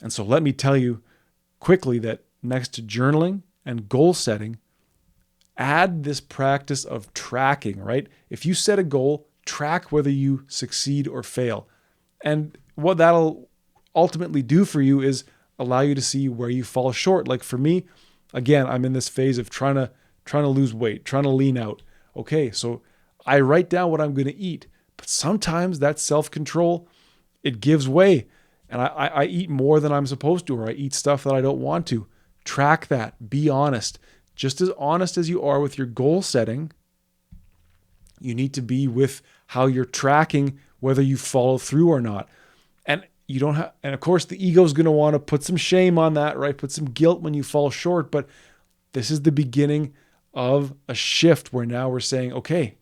And so let me tell you quickly that next to journaling and goal setting, add this practice of tracking, right? If you set a goal, track whether you succeed or fail. And what that'll ultimately do for you is allow you to see where you fall short. Like for me, again, I'm in this phase of trying to lose weight, trying to lean out. Okay, so I write down what I'm going to eat, but sometimes that self-control, it gives way, and I eat more than I'm supposed to, or I eat stuff that I don't want to. Track that. Be honest. Just as honest as you are with your goal setting, you need to be with how you're tracking whether you follow through or not. And you don't have, and of course the ego is going to want to put some shame on that, right? Put some guilt when you fall short, but this is the beginning of a shift where now we're saying, okay,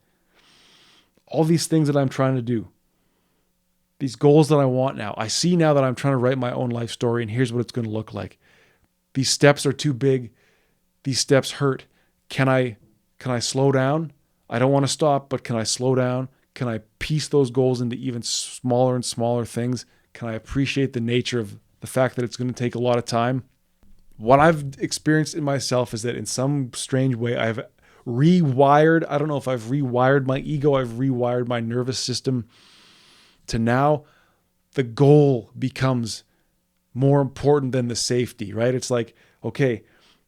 all these things that I'm trying to do, these goals that I want now, I see now that I'm trying to write my own life story, and here's what it's going to look like. These steps are too big. These steps hurt. Can I slow down? I don't want to stop, but can I slow down? Can I piece those goals into even smaller and smaller things? Can I appreciate the nature of the fact that it's going to take a lot of time? What I've experienced in myself is that in some strange way, I've rewired. I don't know if I've rewired my ego. I've rewired my nervous system to now the goal becomes more important than the safety, right? It's like, okay,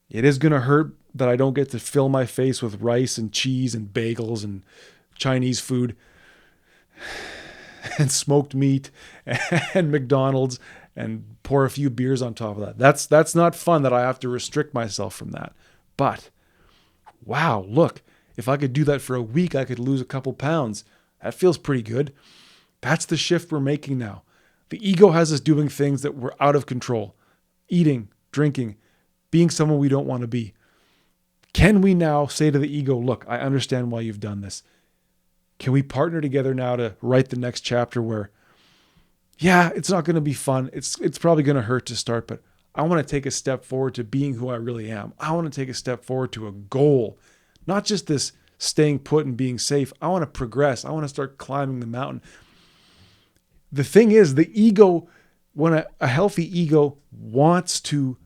it is going to hurt that I don't get to fill my face with rice and cheese and bagels and Chinese food and smoked meat and McDonald's and pour a few beers on top of that. That's not fun that I have to restrict myself from that. But wow, look, if I could do that for a week, I could lose a couple pounds. That feels pretty good. That's the shift we're making now. The ego has us doing things that we're out of control. Eating, drinking, being someone we don't want to be. Can we now say to the ego, look, I understand why you've done this. Can we partner together now to write the next chapter where, yeah, it's not going to be fun. It's probably going to hurt to start, but I want to take a step forward to being who I really am. I want to take a step forward to a goal, not just this staying put and being safe. I want to progress. I want to start climbing the mountain. The thing is, the ego, when a healthy ego wants to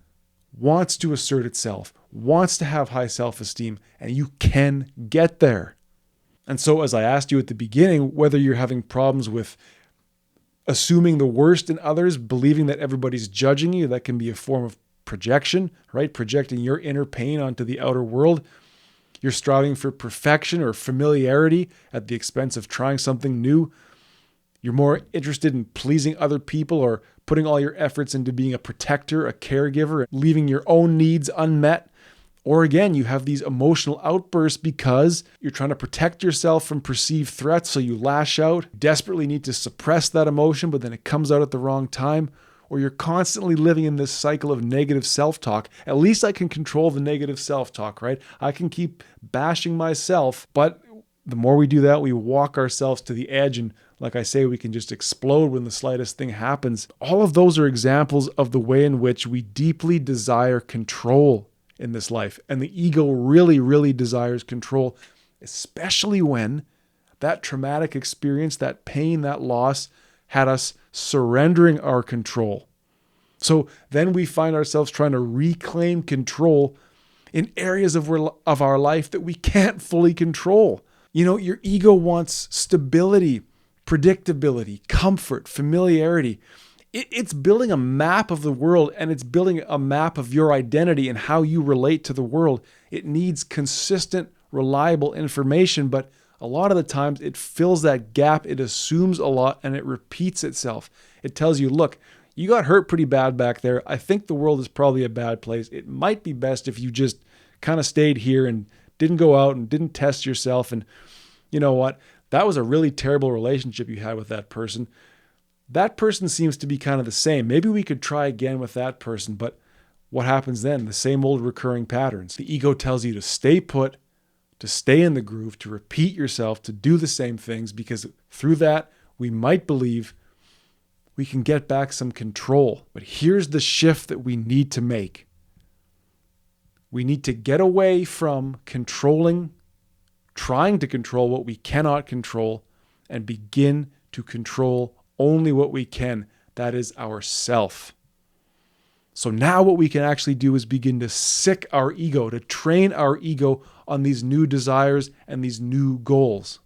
assert itself, wants to have high self-esteem, and you can get there. And so as I asked you at the beginning, whether you're having problems with assuming the worst in others, believing that everybody's judging you, that can be a form of projection, right? Projecting your inner pain onto the outer world. You're striving for perfection or familiarity at the expense of trying something new. You're more interested in pleasing other people or putting all your efforts into being a protector, a caregiver, leaving your own needs unmet. Or again, you have these emotional outbursts because you're trying to protect yourself from perceived threats, so you lash out, desperately need to suppress that emotion, but then it comes out at the wrong time. Or you're constantly living in this cycle of negative self-talk. At least I can control the negative self-talk, right? I can keep bashing myself, but the more we do that, we walk ourselves to the edge, and like I say, we can just explode when the slightest thing happens. All of those are examples of the way in which we deeply desire control in this life. And the ego really, really desires control, especially when that traumatic experience, that pain, that loss had us surrendering our control. So then we find ourselves trying to reclaim control in areas of our life that we can't fully control. You know, your ego wants stability, predictability, comfort, familiarity. It's building a map of the world, and it's building a map of your identity and how you relate to the world. It needs consistent, reliable information, but a lot of the times it fills that gap. It assumes a lot and it repeats itself. It tells you, look, you got hurt pretty bad back there. I think the world is probably a bad place. It might be best if you just kind of stayed here and didn't go out and didn't test yourself. And you know what? That was a really terrible relationship you had with that person. That person seems to be kind of the same. Maybe we could try again with that person, but what happens then? The same old recurring patterns. The ego tells you to stay put, to stay in the groove, to repeat yourself, to do the same things, because through that, we might believe we can get back some control. But here's the shift that we need to make. We need to get away from trying to control what we cannot control, and begin to control only what we can. That is ourself. So now what we can actually do is begin to sick our ego, to train our ego on these new desires and these new goals.